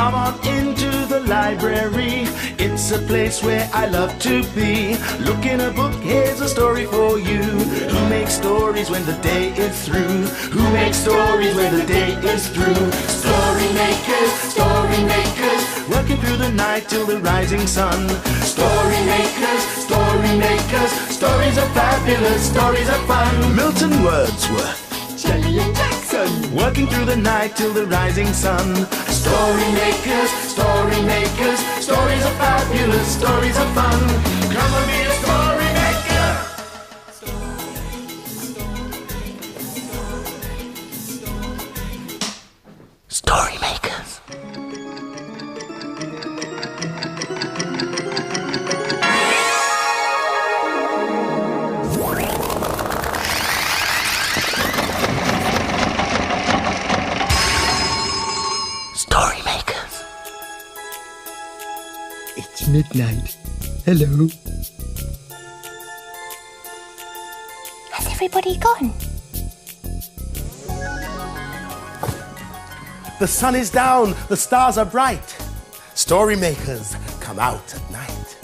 Come on into the library. It's a place where I love to be. Look in a book, here's a story for you. Who makes stories when the day is through? Who makes stories when the day is through? Story makers, working through the night till the rising sun. Story makers, stories are fabulous, stories are fun. Milton Wordsworth, Shelley and Jackson, working through the night till the rising sun. Story makers, stories are fabulous, stories are fun. Come and be a story maker. Story makers. Story makers. It's midnight. Hello. has everybody gone? The sun is down, the stars are bright. Story makers come out at night.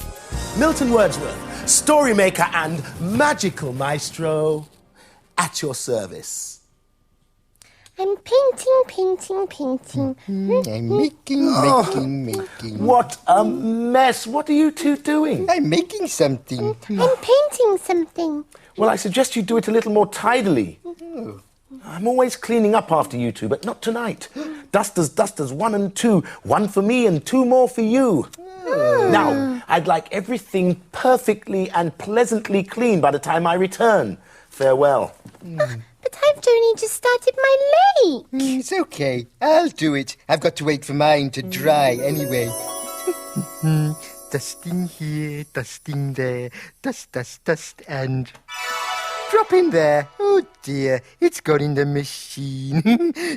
Milton Wordsworth, story maker and magical maestro, at your service. I'm painting. I'm making. What a mess. What are you two doing? I'm making something. I'm painting something. Well, I suggest you do it a little more tidily. I'm always cleaning up after you two, but not tonight. Dusters, 1 and 2. 1 for me and 2 more for you. Now, I'd like everything perfectly and pleasantly clean by the time I return. Farewell. But I've only just started my lake. It's okay. I'll do it. I've got to wait for mine to dry anyway. Dusting here, dusting there. Dust, and... drop in there. Oh dear, it's gone in the machine.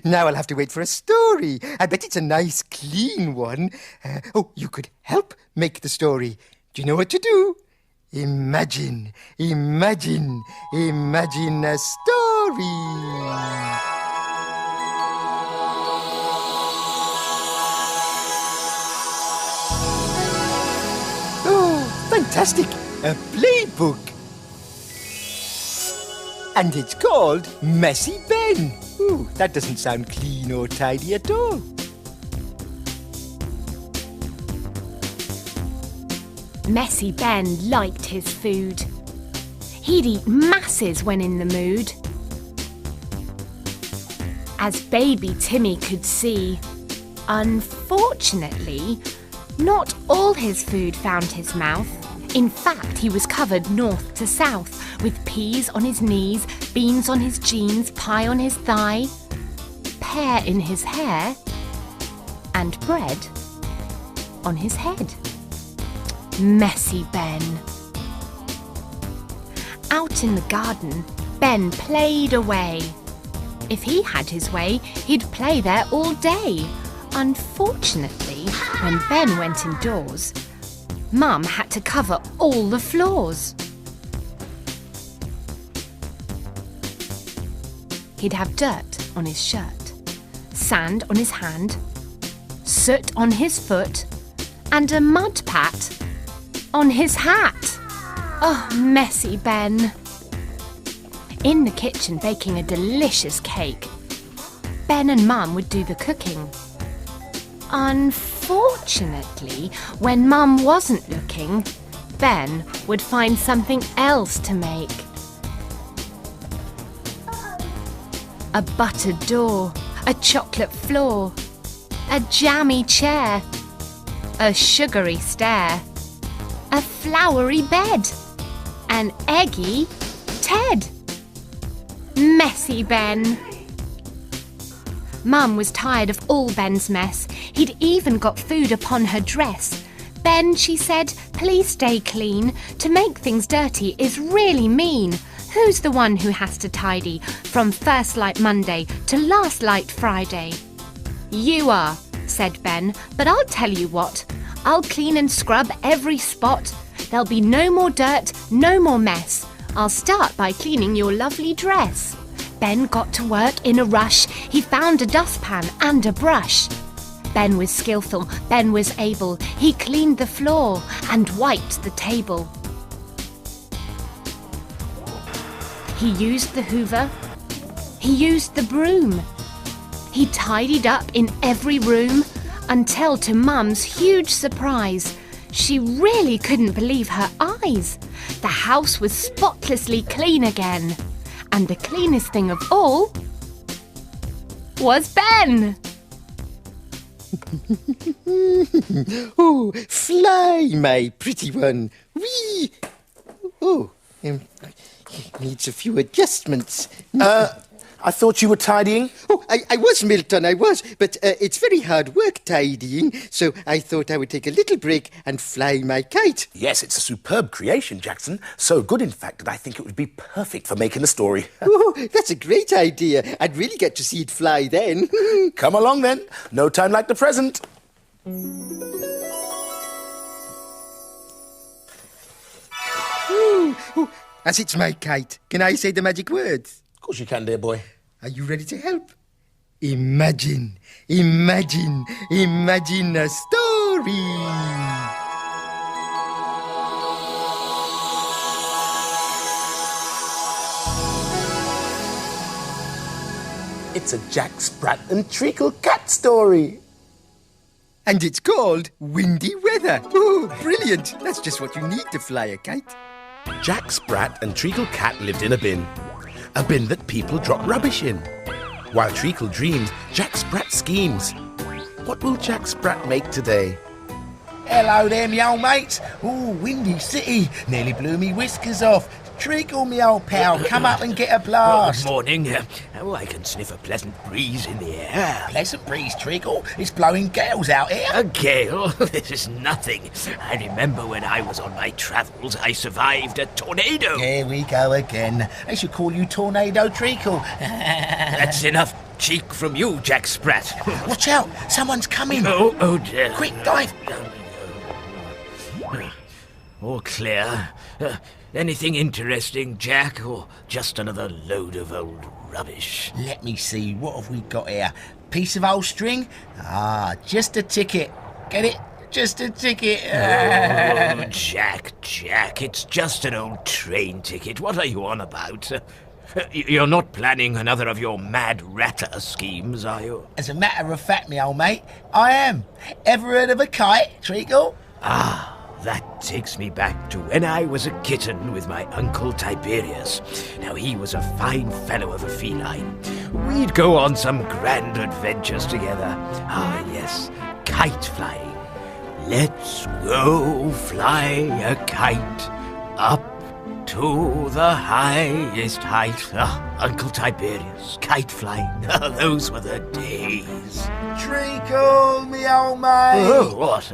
Now I'll have to wait for a story. I bet it's a nice, clean one. You could help make the story. Do you know what to do? Imagine a story. Oh, fantastic! A playbook. And it's called Messy Ben. Ooh, that doesn't sound clean or tidy at all. Messy Ben liked his food. He'd eat masses when in the mood. As baby Timmy could see, unfortunately, not all his food found his mouth. In fact, he was covered north to south, with peas on his knees, beans on his jeans, pie on his thigh, pear in his hair, and bread on his head. Messy Ben. Out in the garden, Ben played away. If he had his way, he'd play there all day. Unfortunately, when Ben went indoors, Mum had to cover all the floors. He'd have dirt on his shirt, sand on his hand, soot on his foot, and a mud pat on his hat. Oh, Messy Ben. In the kitchen baking a delicious cake. Ben and Mum would do the cooking. Unfortunately, when Mum wasn't looking, Ben would find something else to make. A buttered door, a chocolate floor, a jammy chair, a sugary stare, a flowery bed, an eggy Ted. Messy Ben. Mum was tired of all Ben's mess. He'd even got food upon her dress. Ben, she said, please stay clean. To make things dirty is really mean. Who's the one who has to tidy from first light Monday to last light Friday? You are, said Ben, but I'll tell you what. I'll clean and scrub every spot. There'll be no more dirt, no more mess. I'll start by cleaning your lovely dress. Ben got to work in a rush. He found a dustpan and a brush. Ben was skillful, Ben was able. He cleaned the floor and wiped the table. He used the hoover. He used the broom. He tidied up in every room until, to Mum's huge surprise, she really couldn't believe her eyes. The house was spotlessly clean again. And the cleanest thing of all was Ben. Oh, fly, my pretty one. Whee! Oh, needs a few adjustments. I thought you were tidying. Oh, I was, Milton, I was. But it's very hard work tidying, so I thought I would take a little break and fly my kite. Yes, it's a superb creation, Jackson. So good, in fact, that I think it would be perfect for making a story. Oh, that's a great idea. I'd really get to see it fly then. Come along, then. No time like the present. Oh, as it's my kite, can I say the magic words? Of course you can, dear boy. Are you ready to help? Imagine, imagine, imagine a story. It's a Jack Sprat and Treacle cat story. And it's called Windy Weather. Oh, brilliant. That's just what you need to fly a kite. Jack Sprat and Treacle Cat lived in a bin. A bin that people drop rubbish in. While Treacle dreamed, Jack Sprat schemes. What will Jack Sprat make today? Hello there, me old mates. Ooh, windy city. Nearly blew me whiskers off. Treacle, me old pal, come up and get a blast. Good morning. I can sniff a pleasant breeze in the air. Pleasant breeze, Treacle. It's blowing gales out here. A gale? This is nothing. I remember when I was on my travels, I survived a tornado. Here we go again. They should call you Tornado Treacle. That's enough cheek from you, Jack Sprat. Watch out, someone's coming. Oh dear. Quick, dive. All clear. Anything interesting, Jack, or just another load of old rubbish? Let me see, what have we got here? Piece of old string? Ah, just a ticket. Get it? Just a ticket. Oh, Jack, it's just an old train ticket. What are you on about? You're not planning another of your mad ratter schemes, are you? As a matter of fact, me old mate, I am. Ever heard of a kite, Treacle? Ah, that takes me back to when I was a kitten with my Uncle Tiberius. Now, he was a fine fellow of a feline. We'd go on some grand adventures together. Ah, yes, kite flying. Let's go fly a kite up to the highest height. Ah, Uncle Tiberius, kite flying. Those were the days. Treacle, me old mate. Oh, what?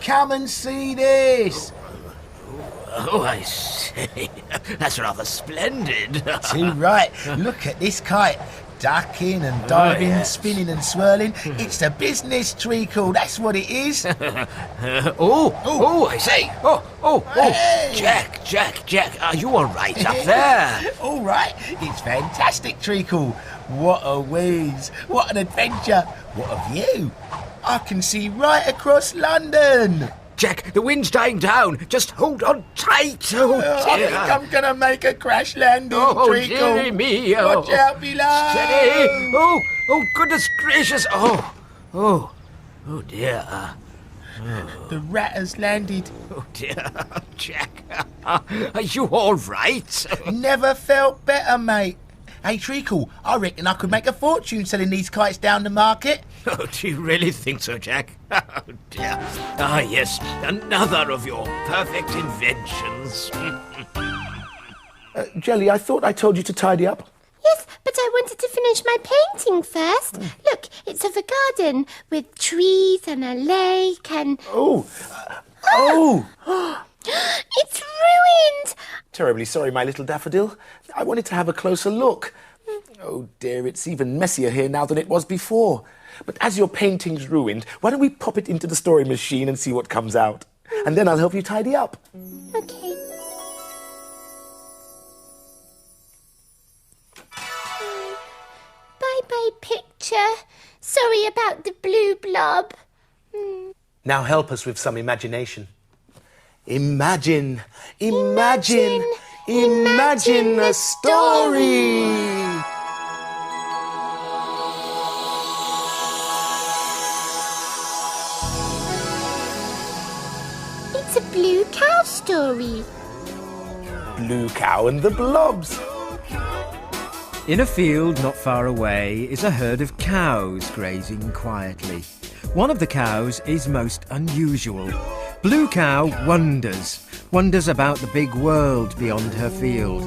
Come and see this. Oh, I see. That's rather splendid. Too right. Look at this kite. Ducking and diving, yes. spinning and swirling. It's a business, Treacle. That's what it is. I say. Hey. Jack, are you all right up there? All right. It's fantastic, Treacle. What a whiz. What an adventure. What a view. I can see right across London. Jack, the wind's dying down. Just hold on tight. Oh, I dear. think I'm going to make a crash landing, Oh, Treacle. dearie me. Watch out below. Steady. Oh, goodness gracious. Oh, dear. The rat has landed. Oh, dear. Jack, are you all right? Never felt better, mate. Hey, Treacle, I reckon I could make a fortune selling these kites down the market. Oh, do you really think so, Jack? Oh, dear. Ah, yes, another of your perfect inventions. Jelly, I thought I told you to tidy up. Yes, but I wanted to finish my painting first. Look, it's of a garden with trees and a lake and... Oh. It's ruined! Terribly sorry, my little daffodil. I wanted to have a closer look. Oh dear, it's even messier here now than it was before. But as your painting's ruined, why don't we pop it into the story machine and see what comes out? And then I'll help you tidy up. Okay. Bye-bye, picture. Sorry about the blue blob. Now help us with some imagination. Imagine a story. It's a blue cow story. Blue Cow and the Blobs. In a field not far away is a herd of cows grazing quietly. One of the cows is most unusual. Blue Cow wonders about the big world beyond her field.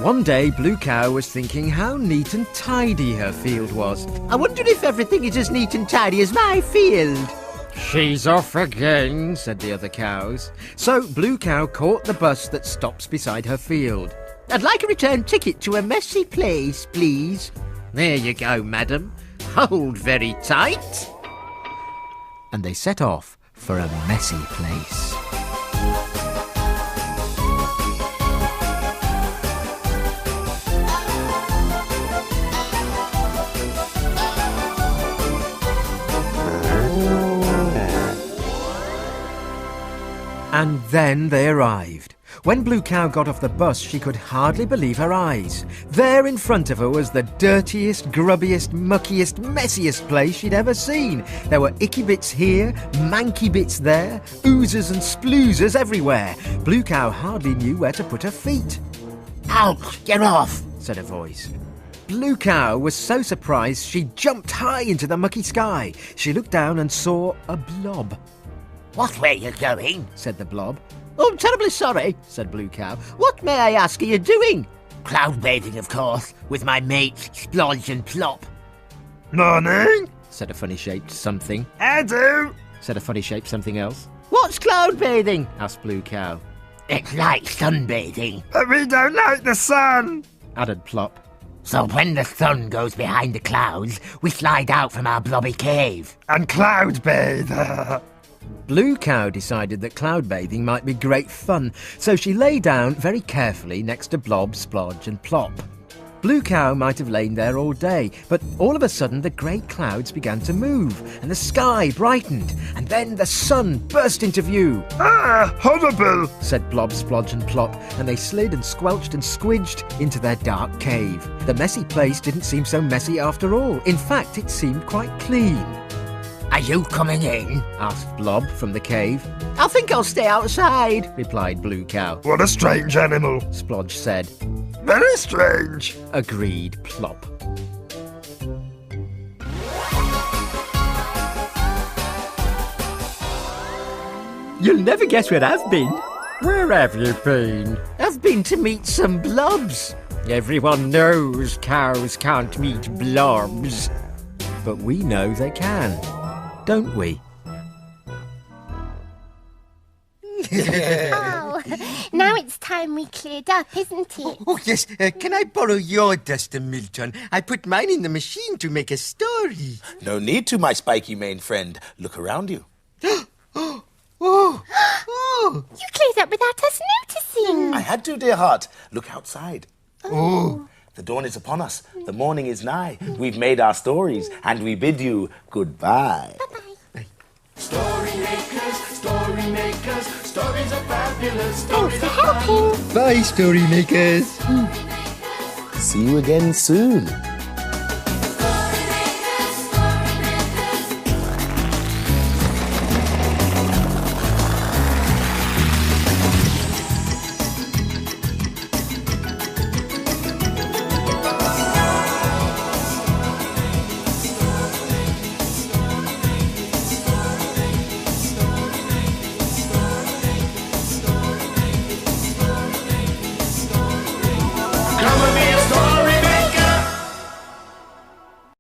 One day, Blue Cow was thinking how neat and tidy her field was. I wonder if everything is as neat and tidy as my field. She's off again, said the other cows. So Blue Cow caught the bus that stops beside her field. I'd like a return ticket to a messy place, please. There you go, madam. Hold very tight. And they set off for a messy place. And then they arrived. When Blue Cow got off the bus, she could hardly believe her eyes. There in front of her was the dirtiest, grubbiest, muckiest, messiest place she'd ever seen. There were icky bits here, manky bits there, oozers and sploozers everywhere. Blue Cow hardly knew where to put her feet. Ouch, get off, said a voice. Blue Cow was so surprised she jumped high into the mucky sky. She looked down and saw a blob. What way you going? Said the blob. Oh, I'm terribly sorry, said Blue Cow. What, may I ask, are you doing? Cloud bathing, of course, with my mates Splodge and Plop. Morning, said a funny-shaped something. I do, said a funny-shaped something else. What's cloud bathing? asked Blue Cow. It's like sunbathing. But we don't like the sun, added Plop. So when the sun goes behind the clouds, we slide out from our blobby cave. And cloud bathe. Blue Cow decided that cloud bathing might be great fun, so she lay down very carefully next to Blob, Splodge and Plop. Blue Cow might have lain there all day, but all of a sudden the grey clouds began to move, and the sky brightened, and then the sun burst into view. Ah, horrible, said Blob, Splodge and Plop, and they slid and squelched and squidged into their dark cave. The messy place didn't seem so messy after all. In fact, it seemed quite clean. Are you coming in? asked Blob from the cave. I think I'll stay outside, replied Blue Cow. What a strange animal, Splodge said. Very strange, agreed Plop. You'll never guess where I've been. Where have you been? I've been to meet some blobs. Everyone knows cows can't meet blobs. But we know they can, don't we? Oh, now it's time we cleared up, isn't it? Oh, yes. Can I borrow your duster, Milton? I put mine in the machine to make a story. No need to, my spiky-maned friend. Look around you. You cleared up without us noticing. I had to, dear heart. Look outside. Oh. The dawn is upon us. The morning is nigh. We've made our stories, and we bid you goodbye. Bye-bye. Story makers, stories are fabulous. Thanks for helping. Bye, story makers. See you again soon.